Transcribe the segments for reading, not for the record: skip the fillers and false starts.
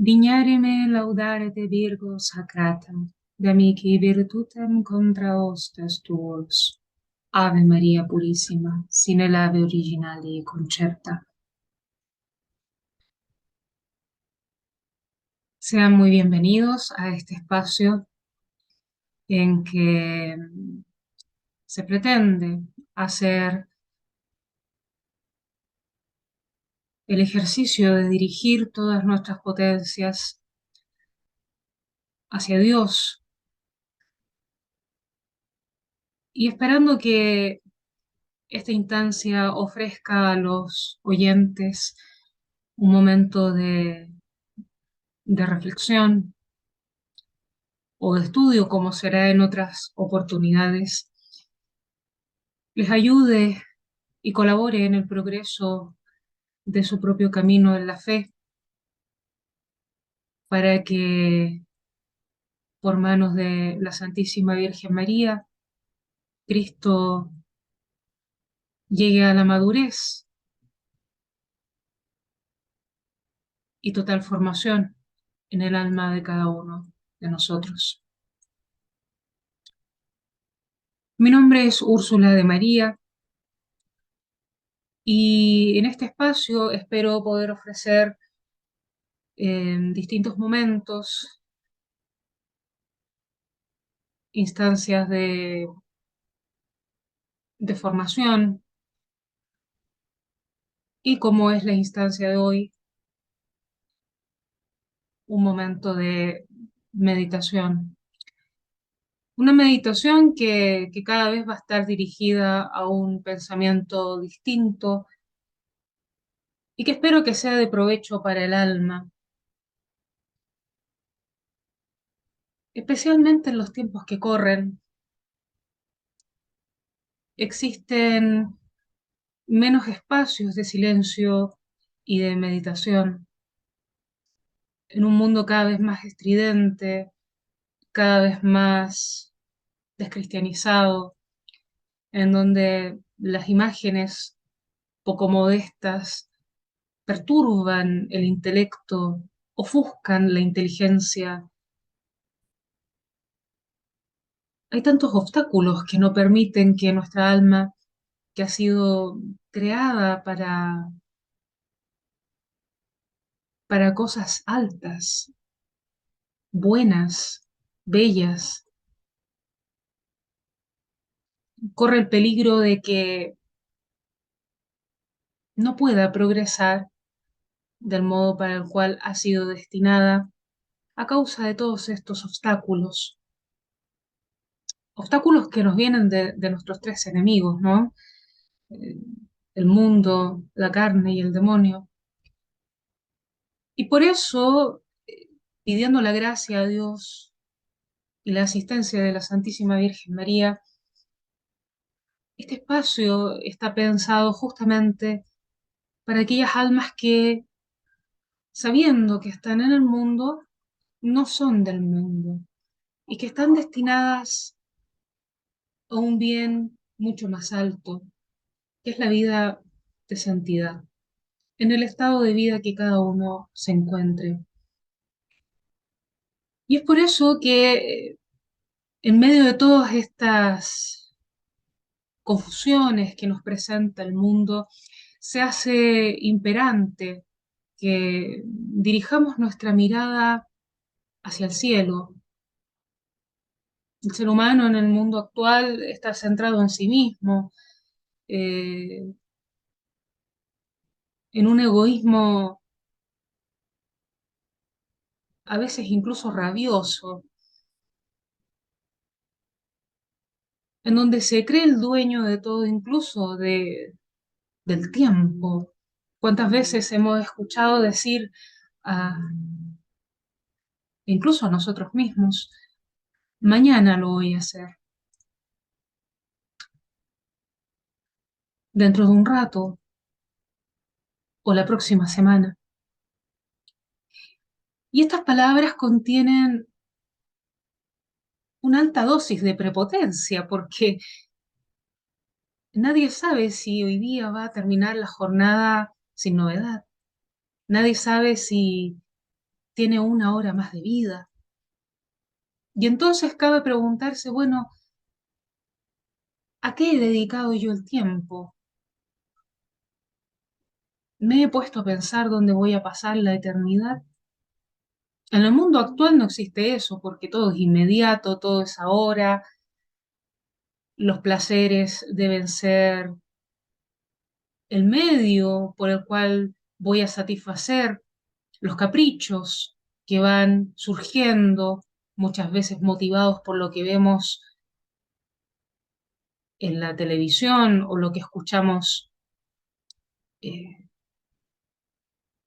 Dignare me laudare te Virgo sacratam, de amici virtutem contra hostes tuos. Ave María Purísima, sin el ave originali concerta. Sean muy bienvenidos a este espacio en que se pretende hacer el ejercicio de dirigir todas nuestras potencias hacia Dios y esperando que esta instancia ofrezca a los oyentes un momento de reflexión o de estudio, como será en otras oportunidades, les ayude y colabore en el progreso de su propio camino en la fe, para que por manos de la Santísima Virgen María, Cristo llegue a la madurez y total formación en el alma de cada uno de nosotros. Mi nombre es Úrsula de María y en este espacio espero poder ofrecer en distintos momentos instancias de formación y como es la instancia de hoy, un momento de meditación. Una meditación que cada vez va a estar dirigida a un pensamiento distinto y que espero que sea de provecho para el alma, especialmente en los tiempos que corren. Existen menos espacios de silencio y de meditación en un mundo cada vez más estridente, cada vez más descristianizado, en donde las imágenes poco modestas perturban el intelecto, ofuscan la inteligencia. Hay tantos obstáculos que no permiten que nuestra alma, que ha sido creada para cosas altas, buenas, bellas, corre el peligro de que no pueda progresar del modo para el cual ha sido destinada a causa de todos estos obstáculos. Obstáculos que nos vienen de nuestros tres enemigos, ¿no? Eh, el mundo, la carne y el demonio. Y por eso, pidiendo la gracia a Dios y la asistencia de la Santísima Virgen María, este espacio está pensado justamente para aquellas almas que, sabiendo que están en el mundo, no son del mundo y que están destinadas a un bien mucho más alto, que es la vida de santidad, en el estado de vida que cada uno se encuentre. Y es por eso que en medio de todas estas confusiones que nos presenta el mundo, se hace imperante que dirijamos nuestra mirada hacia el cielo. El ser humano en el mundo actual está centrado en sí mismo, eh, en un egoísmo a veces incluso rabioso, en donde se cree el dueño de todo, incluso del tiempo. ¿Cuántas veces hemos escuchado decir, a, incluso a nosotros mismos, mañana lo voy a hacer, dentro de un rato o la próxima semana? Y estas palabras contienen una alta dosis de prepotencia, porque nadie sabe si hoy día va a terminar la jornada sin novedad. Nadie sabe tiene una hora más de vida. Y entonces cabe preguntarse, bueno, ¿a qué he dedicado yo el tiempo? ¿Me he puesto a pensar dónde voy a pasar la eternidad? En el mundo actual no existe eso, porque todo es inmediato, todo es ahora, los placeres deben ser el medio por el cual voy a satisfacer los caprichos que van surgiendo, muchas veces motivados por lo que vemos en la televisión o lo que escuchamos eh,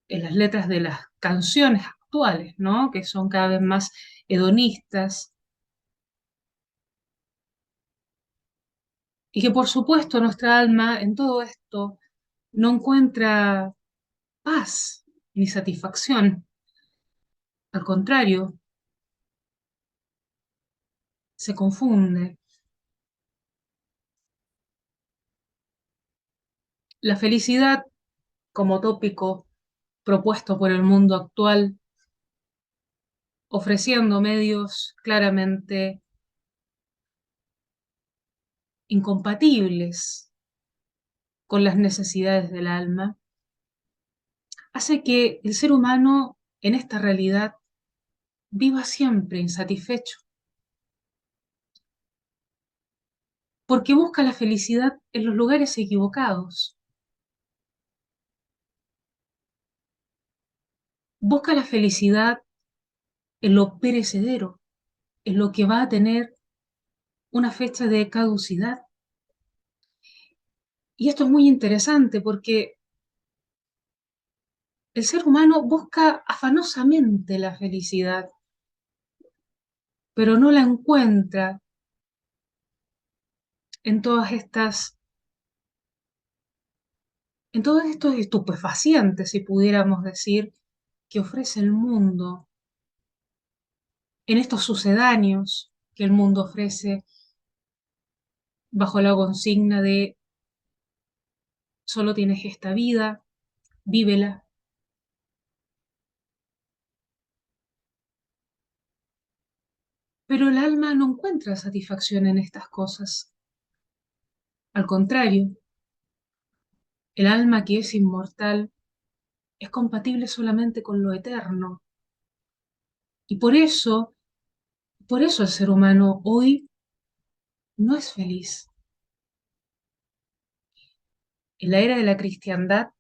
en las letras de las canciones actuales, ¿no? Que son cada vez más hedonistas y que por supuesto nuestra alma en todo esto no encuentra paz ni satisfacción. Al contrario, se confunde. La felicidad, como tópico propuesto por el mundo actual, ofreciendo medios claramente incompatibles con las necesidades del alma, hace que el ser humano en esta realidad viva siempre insatisfecho, porque busca la felicidad en los lugares equivocados, busca la felicidad en lo perecedero, en lo que va a tener una fecha de caducidad. Y esto es muy interesante porque el ser humano busca afanosamente la felicidad, pero no la encuentra en todas estas, en todos estos estupefacientes, si pudiéramos decir, que ofrece el mundo, en estos sucedáneos que el mundo ofrece bajo la consigna de solo tienes esta vida, vívela. Pero el alma no encuentra satisfacción en estas cosas. Al contrario, el alma que es inmortal es compatible solamente con lo eterno. Y por eso el ser humano hoy no es feliz. En la era de la cristiandad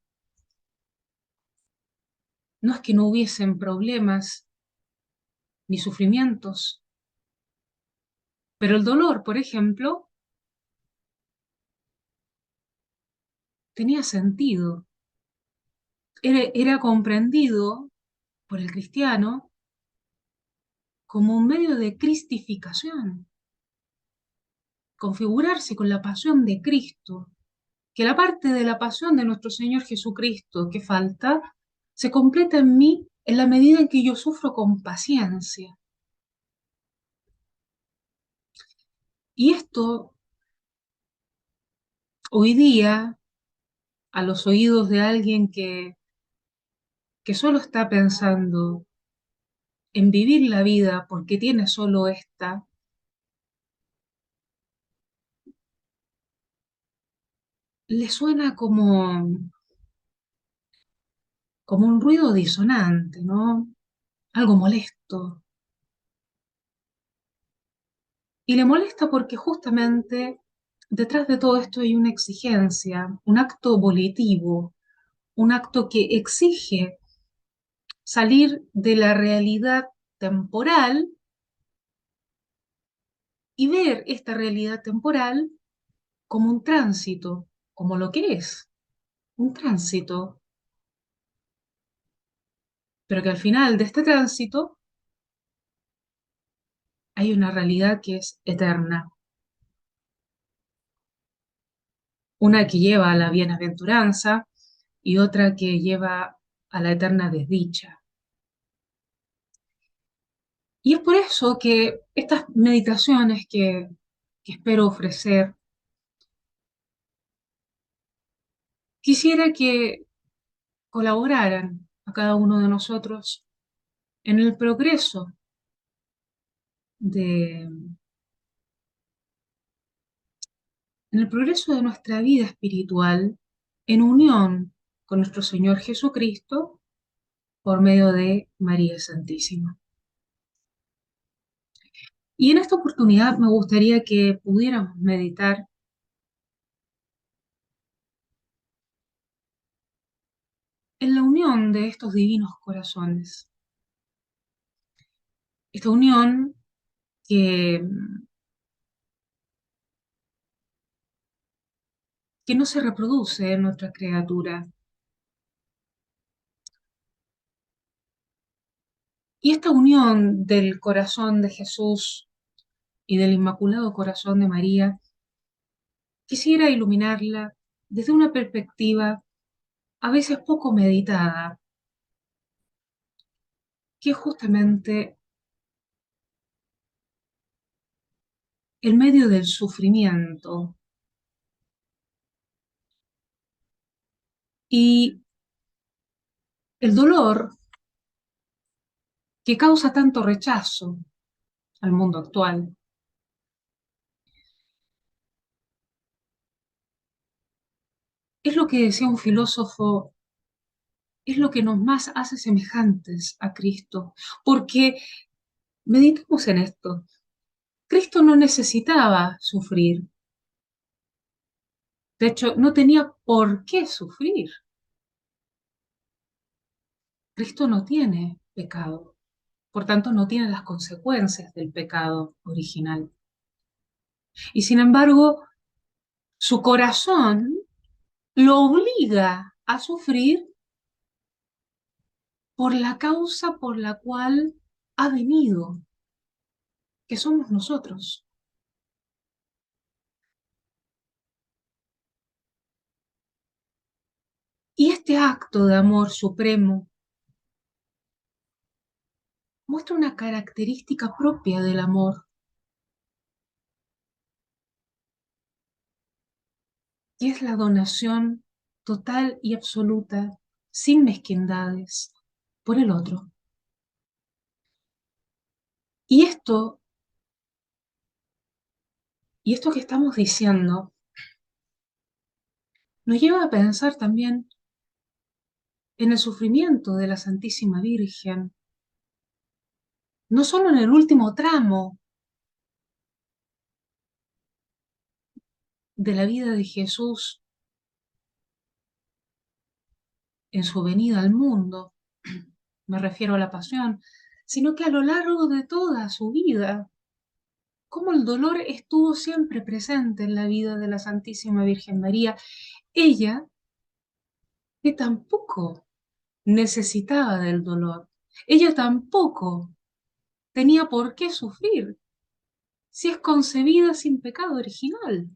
no es que no hubiesen problemas ni sufrimientos, pero el dolor, por ejemplo, tenía sentido, era comprendido por el cristiano como un medio de cristificación, configurarse con la pasión de Cristo, que la parte de la pasión de nuestro Señor Jesucristo que falta se completa en mí en la medida en que yo sufro con paciencia. Y esto hoy día, a los oídos de alguien que solo está pensando en vivir la vida porque tiene solo esta, le suena como un ruido disonante, ¿no? Algo molesto. Y le molesta porque justamente detrás de todo esto hay una exigencia, un acto volitivo, un acto que exige salir de la realidad temporal y ver esta realidad temporal como un tránsito, como lo que es, un tránsito, pero que al final de este tránsito hay una realidad que es eterna, una que lleva a la bienaventuranza y otra que lleva a la eterna desdicha. Y es por eso que estas meditaciones que espero ofrecer, quisiera que colaboraran a cada uno de nosotros en el progreso de, en el progreso de nuestra vida espiritual, en unión con nuestro Señor Jesucristo, por medio de María Santísima. Y en esta oportunidad me gustaría que pudiéramos meditar en la unión de estos divinos corazones. Esta unión que, que no se reproduce en nuestra criatura. Y esta unión del corazón de Jesús y del Inmaculado Corazón de María, quisiera iluminarla desde una perspectiva a veces poco meditada, que es justamente el medio del sufrimiento y el dolor que causa tanto rechazo al mundo actual. Es lo que decía un filósofo, es lo que nos más hace semejantes a Cristo, porque meditemos en esto. Cristo no necesitaba sufrir, de hecho no tenía por qué sufrir. Cristo no tiene pecado, por tanto no tiene las consecuencias del pecado original. Y sin embargo, su corazón lo obliga a sufrir por la causa por la cual ha venido, que somos nosotros. Y este acto de amor supremo muestra una característica propia del amor, que es la donación total y absoluta, sin mezquindades, por el otro. Y esto que estamos diciendo nos lleva a pensar también en el sufrimiento de la Santísima Virgen, no solo en el último tramo de la vida de Jesús en su venida al mundo, me refiero a la pasión, sino que a lo largo de toda su vida, cómo el dolor estuvo siempre presente en la vida de la Santísima Virgen María, ella que tampoco necesitaba del dolor, ella tampoco tenía por qué sufrir si es concebida sin pecado original.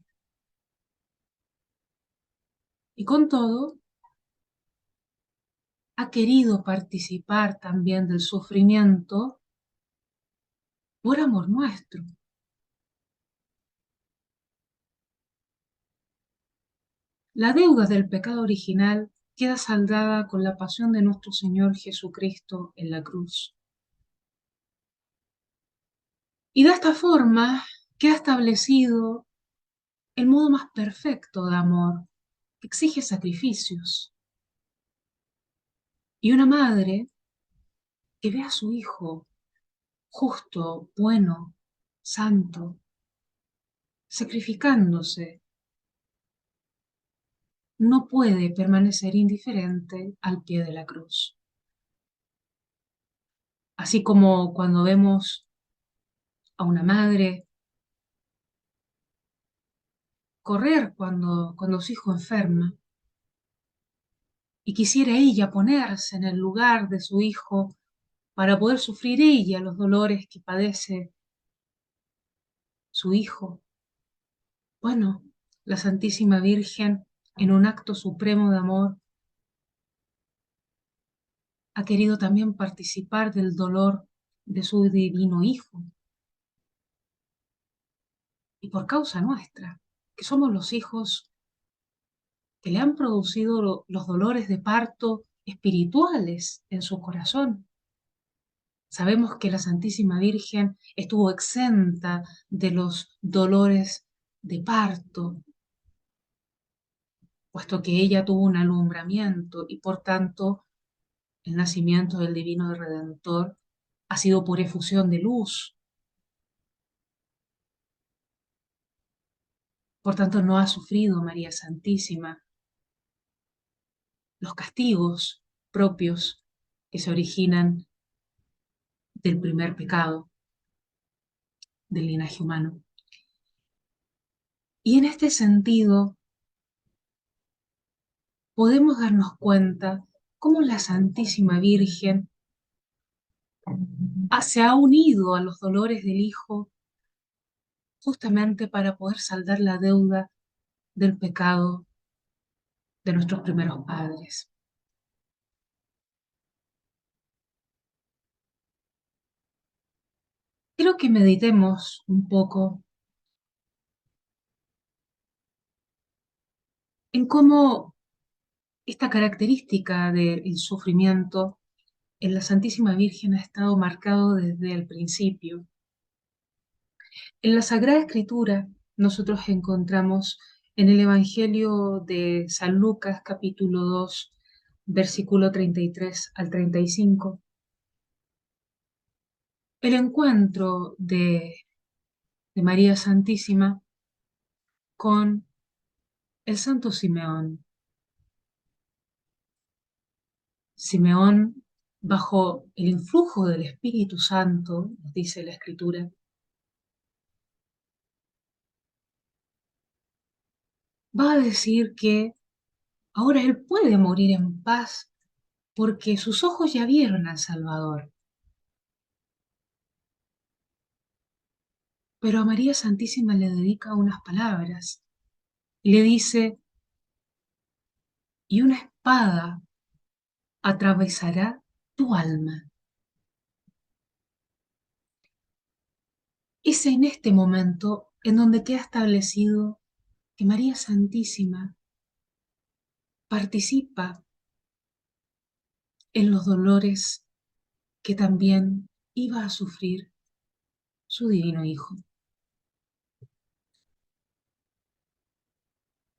Y con todo, ha querido participar también del sufrimiento por amor nuestro. La deuda del pecado original queda saldada con la pasión de nuestro Señor Jesucristo en la cruz. Y de esta forma queda establecido el modo más perfecto de amor, que exige sacrificios. Y una madre que ve a su hijo justo, bueno, santo, sacrificándose, no puede permanecer indiferente al pie de la cruz. Así como cuando vemos a una madre correr cuando su hijo enferma y quisiera ella ponerse en el lugar de su hijo para poder sufrir ella los dolores que padece su hijo. Bueno, la Santísima Virgen, en un acto supremo de amor, ha querido también participar del dolor de su divino Hijo. Y por causa nuestra, que somos los hijos que le han producido los dolores de parto espirituales en su corazón. Sabemos que la Santísima Virgen estuvo exenta de los dolores de parto, puesto que ella tuvo un alumbramiento y por tanto el nacimiento del Divino Redentor ha sido por efusión de luz, por tanto no ha sufrido María Santísima los castigos propios que se originan del primer pecado del linaje humano. Y en este sentido podemos darnos cuenta cómo la Santísima Virgen se ha unido a los dolores del Hijo justamente para poder saldar la deuda del pecado de nuestros primeros padres. Quiero que meditemos un poco en cómo esta característica del sufrimiento en la Santísima Virgen ha estado marcado desde el principio. En la Sagrada Escritura nosotros encontramos en el Evangelio de San Lucas capítulo 2, versículo 33 al 35, el encuentro de María Santísima con el Santo Simeón. Simeón, bajo el influjo del Espíritu Santo, nos dice la Escritura, va a decir que ahora él puede morir en paz porque sus ojos ya vieron al Salvador. Pero a María Santísima le dedica unas palabras y le dice, y una espada atravesará tu alma. Es en este momento en donde queda establecido que María Santísima participa en los dolores que también iba a sufrir su divino Hijo.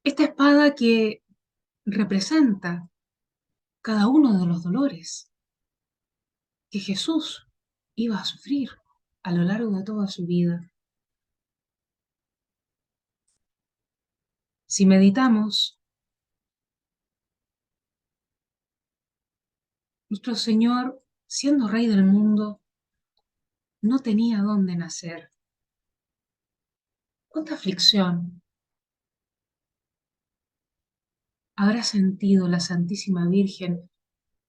Esta espada que representa cada uno de los dolores que Jesús iba a sufrir a lo largo de toda su vida. Si meditamos, nuestro Señor, siendo Rey del mundo, no tenía dónde nacer. ¿Cuánta aflicción habrá sentido la Santísima Virgen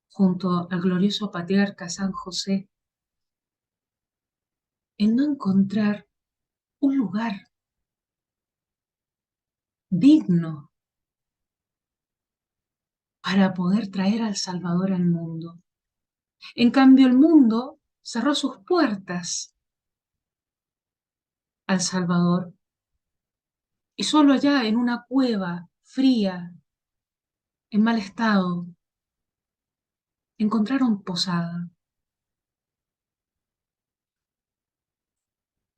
junto al glorioso patriarca San José en no encontrar un lugar digno para poder traer al Salvador al mundo? En cambio, el mundo cerró sus puertas al Salvador y solo allá en una cueva fría, en mal estado, encontraron posada.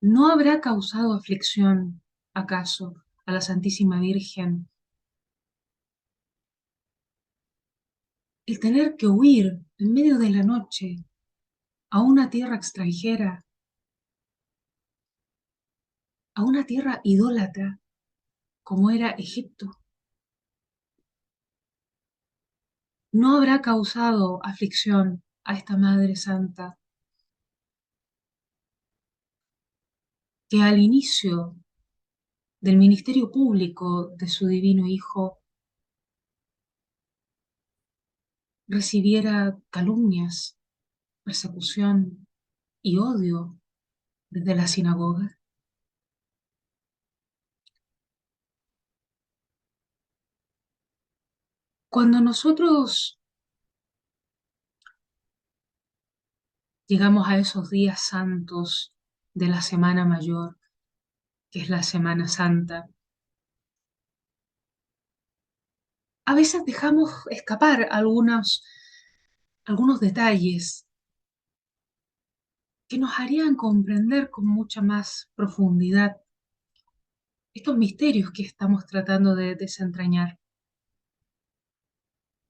¿No habrá causado aflicción, acaso, a la Santísima Virgen el tener que huir en medio de la noche a una tierra extranjera, a una tierra idólatra como era Egipto? ¿No habrá causado aflicción a esta Madre Santa que al inicio del ministerio público de su divino Hijo recibiera calumnias, persecución y odio desde la sinagoga? Cuando nosotros llegamos a esos días santos de la Semana Mayor, que es la Semana Santa, a veces dejamos escapar algunos detalles que nos harían comprender con mucha más profundidad estos misterios que estamos tratando de desentrañar.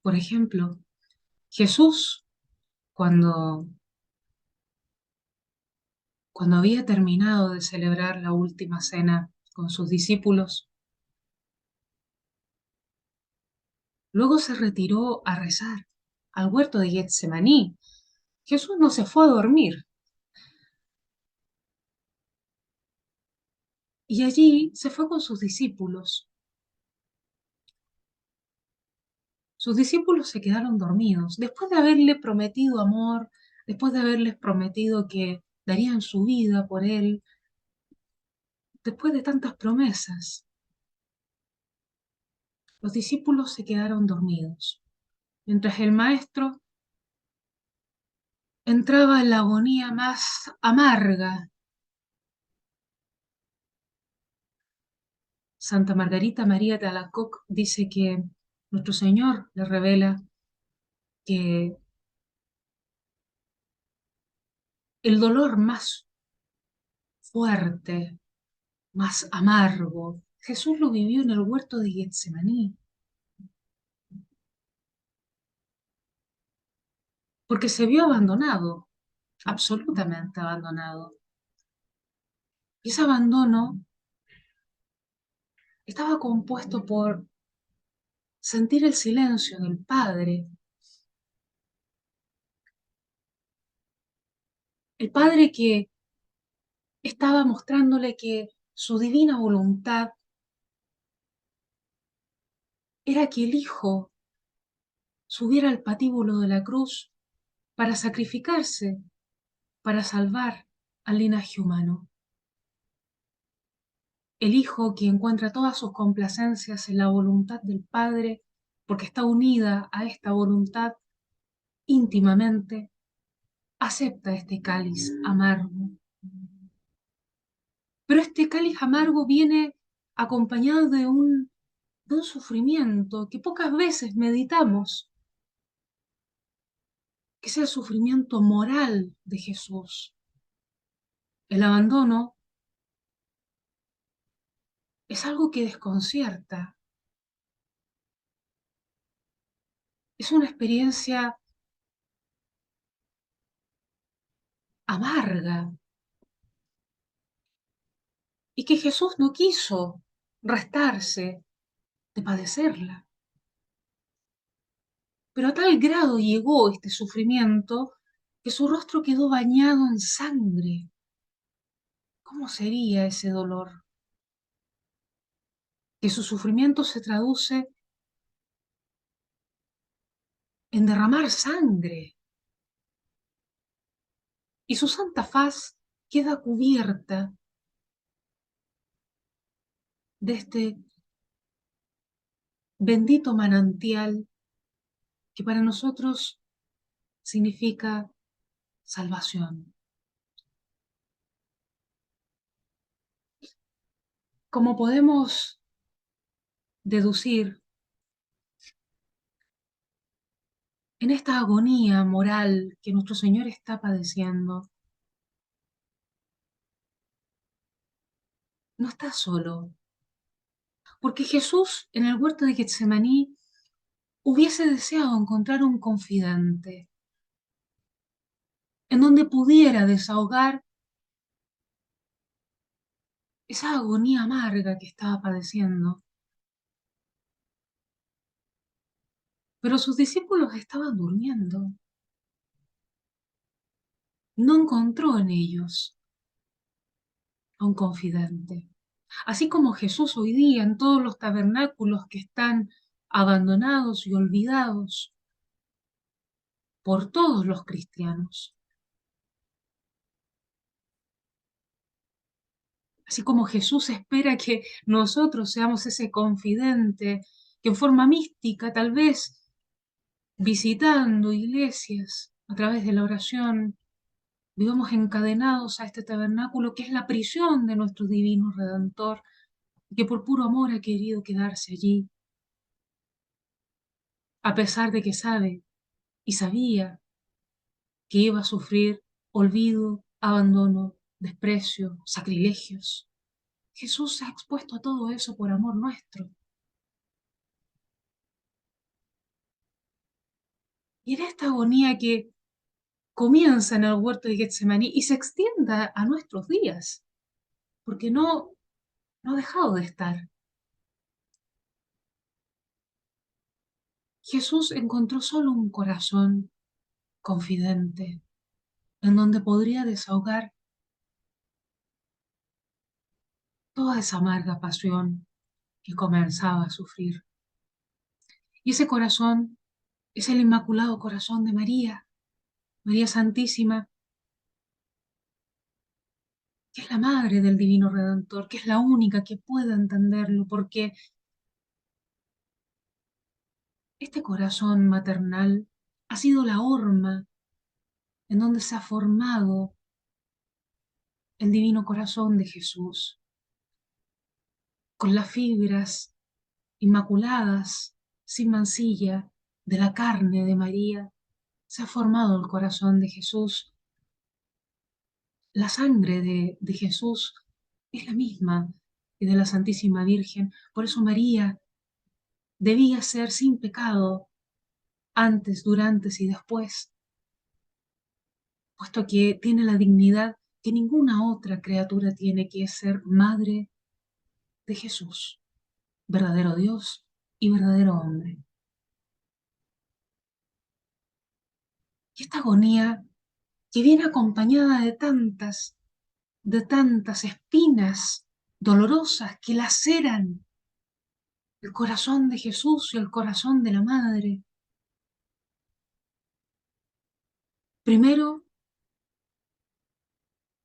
Por ejemplo, Jesús, cuando, cuando había terminado de celebrar la última cena con sus discípulos, luego se retiró a rezar al huerto de Getsemaní. Jesús no se fue a dormir y allí se fue con sus discípulos. Sus discípulos se quedaron dormidos después de haberle prometido amor, después de haberles prometido que darían su vida por él, después de tantas promesas. Los discípulos se quedaron dormidos, mientras el maestro entraba en la agonía más amarga. Santa Margarita María de Alacoque dice que nuestro Señor le revela que el dolor más fuerte, más amargo, Jesús lo vivió en el huerto de Getsemaní, porque se vio abandonado, absolutamente abandonado. Y ese abandono estaba compuesto por sentir el silencio del Padre, el Padre que estaba mostrándole que su divina voluntad era que el Hijo subiera al patíbulo de la cruz para sacrificarse, para salvar al linaje humano. El Hijo que encuentra todas sus complacencias en la voluntad del Padre, porque está unida a esta voluntad íntimamente, acepta este cáliz amargo. Pero este cáliz amargo viene acompañado de un sufrimiento que pocas veces meditamos, que es el sufrimiento moral de Jesús. El abandono es algo que desconcierta, es una experiencia amarga y que Jesús no quiso restarse de padecerla. Pero a tal grado llegó este sufrimiento que su rostro quedó bañado en sangre. ¿Cómo sería ese dolor? Que su sufrimiento se traduce en derramar sangre y su santa faz queda cubierta de este bendito manantial que para nosotros significa salvación. Como podemos deducir, en esta agonía moral que nuestro Señor está padeciendo, no está solo, porque Jesús en el huerto de Getsemaní hubiese deseado encontrar un confidente en donde pudiera desahogar esa agonía amarga que estaba padeciendo. Pero sus discípulos estaban durmiendo. No encontró en ellos a un confidente. Así como Jesús hoy día en todos los tabernáculos que están abandonados y olvidados por todos los cristianos. Así como Jesús espera que nosotros seamos ese confidente que en forma mística, tal vez visitando iglesias a través de la oración, vivamos encadenados a este tabernáculo que es la prisión de nuestro divino Redentor, que por puro amor ha querido quedarse allí, a pesar de que sabe y sabía que iba a sufrir olvido abandono, desprecio, sacrilegios. Jesús se ha expuesto a todo eso por amor nuestro. Y en esta agonía que comienza en el huerto de Getsemaní y se extienda a nuestros días, porque no ha dejado de estar. Jesús encontró solo un corazón confidente, en donde podría desahogar toda esa amarga pasión que comenzaba a sufrir. Y ese corazón es el Inmaculado Corazón de María, María Santísima, que es la madre del Divino Redentor, que es la única que puede entenderlo, porque este corazón maternal ha sido la horma en donde se ha formado el Divino Corazón de Jesús, con las fibras inmaculadas, sin mancilla, de la carne de María, se ha formado el corazón de Jesús. La sangre de Jesús es la misma que de la Santísima Virgen. Por eso María debía ser sin pecado antes, durante y después, puesto que tiene la dignidad que ninguna otra criatura tiene, que es ser madre de Jesús, verdadero Dios y verdadero hombre. Y esta agonía que viene acompañada de tantas espinas dolorosas que laceran el corazón de Jesús y el corazón de la Madre. Primero,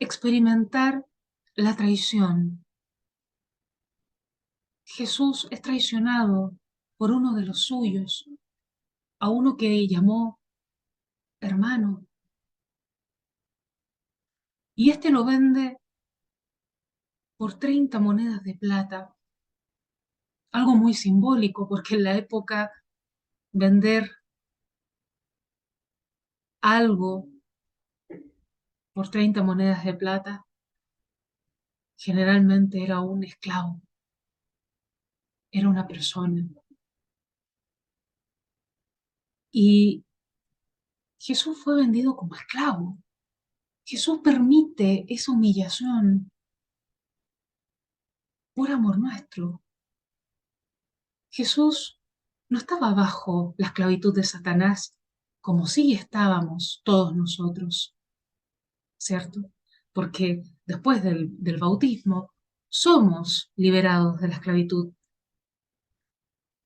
experimentar la traición. Jesús es traicionado por uno de los suyos, a uno que llamó hermano, y este lo vende por 30 monedas de plata, algo muy simbólico, porque en la época vender algo por 30 monedas de plata generalmente era un esclavo, era una persona. Y Jesús fue vendido como esclavo. Jesús permite esa humillación por amor nuestro. Jesús no estaba bajo la esclavitud de Satanás, como sí estábamos todos nosotros, ¿cierto? Porque después del bautismo somos liberados de la esclavitud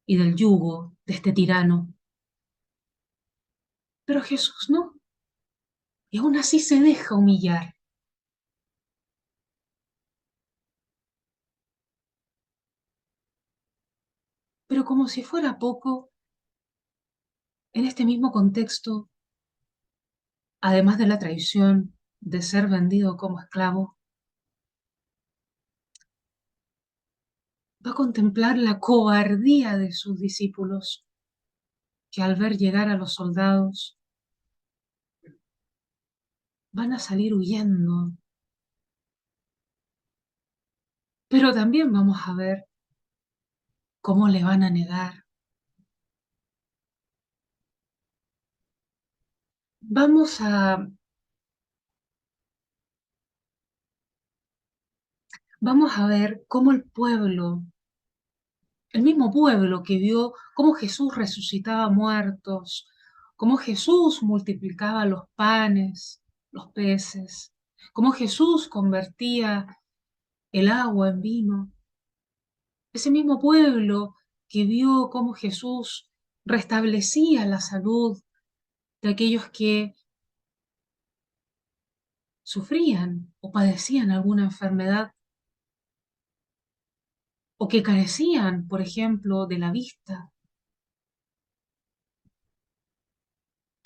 y del yugo de este tirano. Pero Jesús no, y aún así se deja humillar. Pero como si fuera poco, en este mismo contexto, además de la traición de ser vendido como esclavo, va a contemplar la cobardía de sus discípulos, que al ver llegar a los soldados van a salir huyendo. Pero también vamos a ver cómo le van a negar. Vamos a, vamos a ver cómo el mismo pueblo que vio cómo Jesús resucitaba muertos, cómo Jesús multiplicaba los panes, los peces, cómo Jesús convertía el agua en vino. Ese mismo pueblo que vio cómo Jesús restablecía la salud de aquellos que sufrían o padecían alguna enfermedad o que carecían, por ejemplo, de la vista.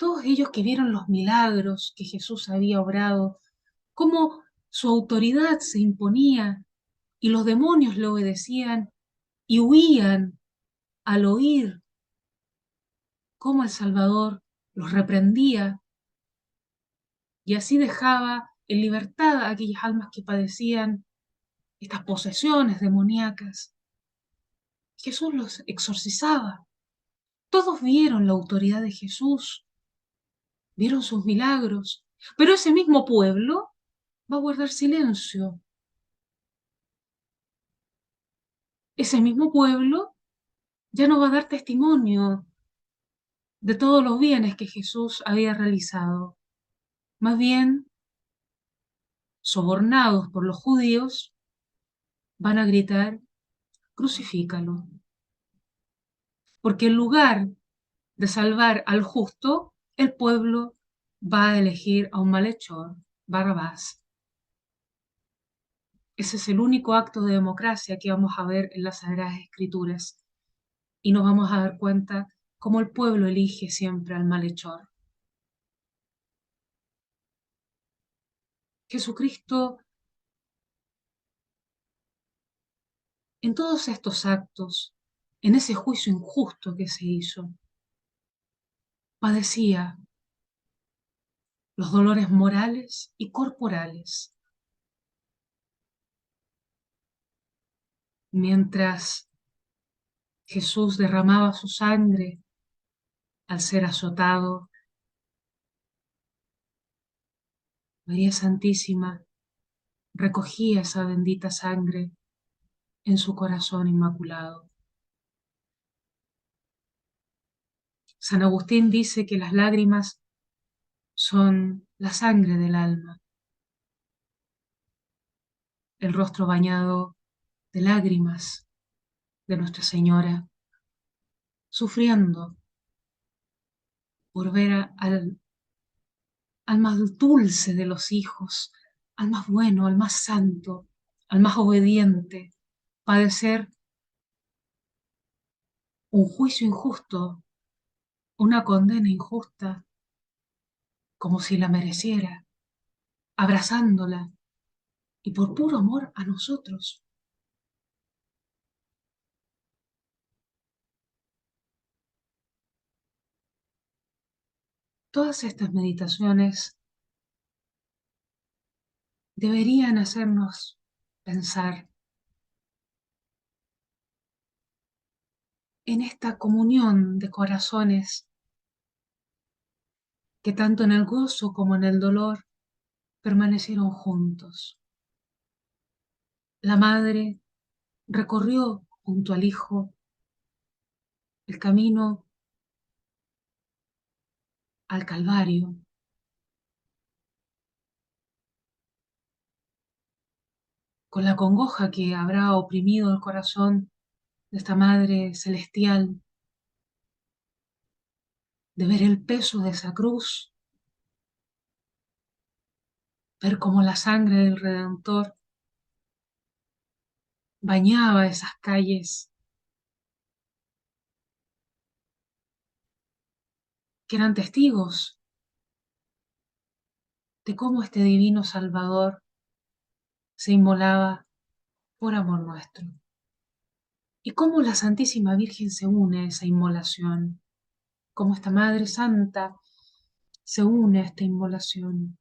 Todos ellos que vieron los milagros que Jesús había obrado, cómo su autoridad se imponía y los demonios le obedecían y huían al oír cómo el Salvador los reprendía y así dejaba en libertad a aquellas almas que padecían estas posesiones demoníacas. Jesús los exorcizaba. Todos vieron la autoridad de Jesús, vieron sus milagros, pero ese mismo pueblo va a guardar silencio. Ese mismo pueblo ya no va a dar testimonio de todos los bienes que Jesús había realizado. Más bien, sobornados por los judíos, van a gritar, crucifícalo. Porque en lugar de salvar al justo, el pueblo va a elegir a un malhechor, Barrabás. Ese es el único acto de democracia que vamos a ver en las Sagradas Escrituras. Y nos vamos a dar cuenta cómo el pueblo elige siempre al malhechor. Jesucristo, en todos estos actos, en ese juicio injusto que se hizo, padecía los dolores morales y corporales, mientras Jesús derramaba su sangre al ser azotado. María Santísima recogía esa bendita sangre en su corazón inmaculado. San Agustín dice que las lágrimas son la sangre del alma, el rostro bañado de lágrimas de Nuestra Señora, sufriendo por ver al más dulce de los hijos, al más bueno, al más santo, al más obediente, padecer un juicio injusto, una condena injusta, como si la mereciera, abrazándola y por puro amor a nosotros. Todas estas meditaciones deberían hacernos pensar en esta comunión de corazones que tanto en el gozo como en el dolor permanecieron juntos. La madre recorrió junto al hijo el camino al Calvario, con la congoja que habrá oprimido el corazón de esta madre celestial, de ver el peso de esa cruz, ver cómo la sangre del Redentor bañaba esas calles que eran testigos de cómo este divino Salvador se inmolaba por amor nuestro. Y cómo la Santísima Virgen se une a esa inmolación, cómo esta Madre Santa se une a esta inmolación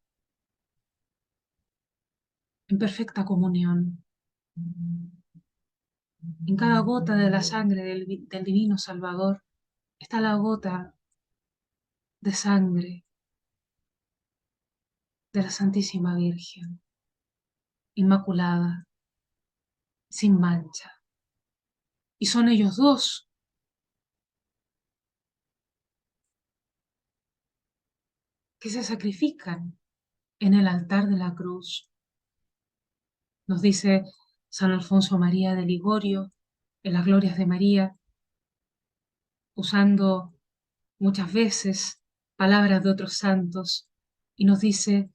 en perfecta comunión. En cada gota de la sangre del divino Salvador está la gota de sangre de la Santísima Virgen, inmaculada, sin mancha. Y son ellos dos que se sacrifican en el altar de la cruz. Nos dice San Alfonso María de Ligorio en las Glorias de María, usando muchas veces palabras de otros santos, y nos dice,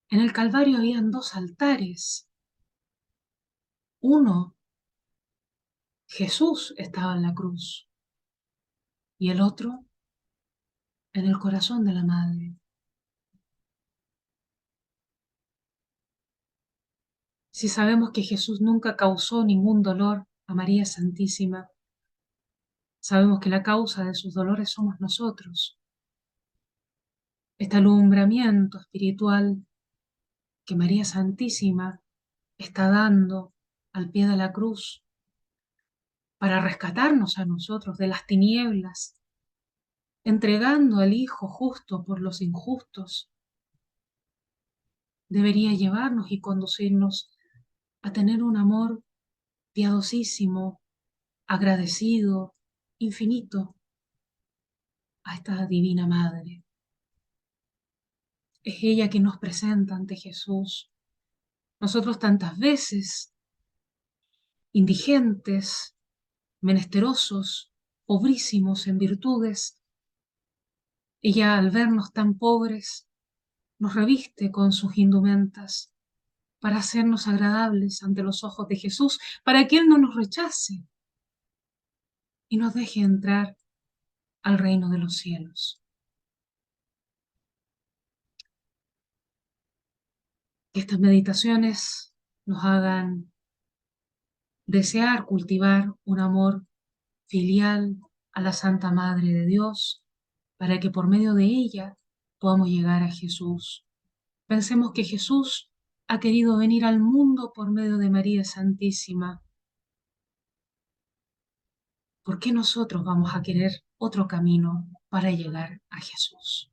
en el Calvario habían dos altares. Uno, Jesús estaba en la cruz, y el otro, en el corazón de la Madre. Si sabemos que Jesús nunca causó ningún dolor a María Santísima, sabemos que la causa de sus dolores somos nosotros. Este alumbramiento espiritual que María Santísima está dando al pie de la cruz para rescatarnos a nosotros de las tinieblas, entregando al Hijo justo por los injustos, debería llevarnos y conducirnos a tener un amor piadosísimo, agradecido, infinito a esta Divina Madre. Es ella que nos presenta ante Jesús. Nosotros tantas veces, indigentes, menesterosos, pobrísimos en virtudes, ella al vernos tan pobres, nos reviste con sus indumentas para hacernos agradables ante los ojos de Jesús, para que Él no nos rechace y nos deje entrar al reino de los cielos. Que estas meditaciones nos hagan desear cultivar un amor filial a la Santa Madre de Dios, para que por medio de ella podamos llegar a Jesús. Pensemos que Jesús ha querido venir al mundo por medio de María Santísima. ¿Por qué nosotros vamos a querer otro camino para llegar a Jesús?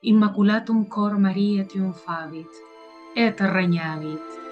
Immaculatum cor Maria triumphavit, et regnavit.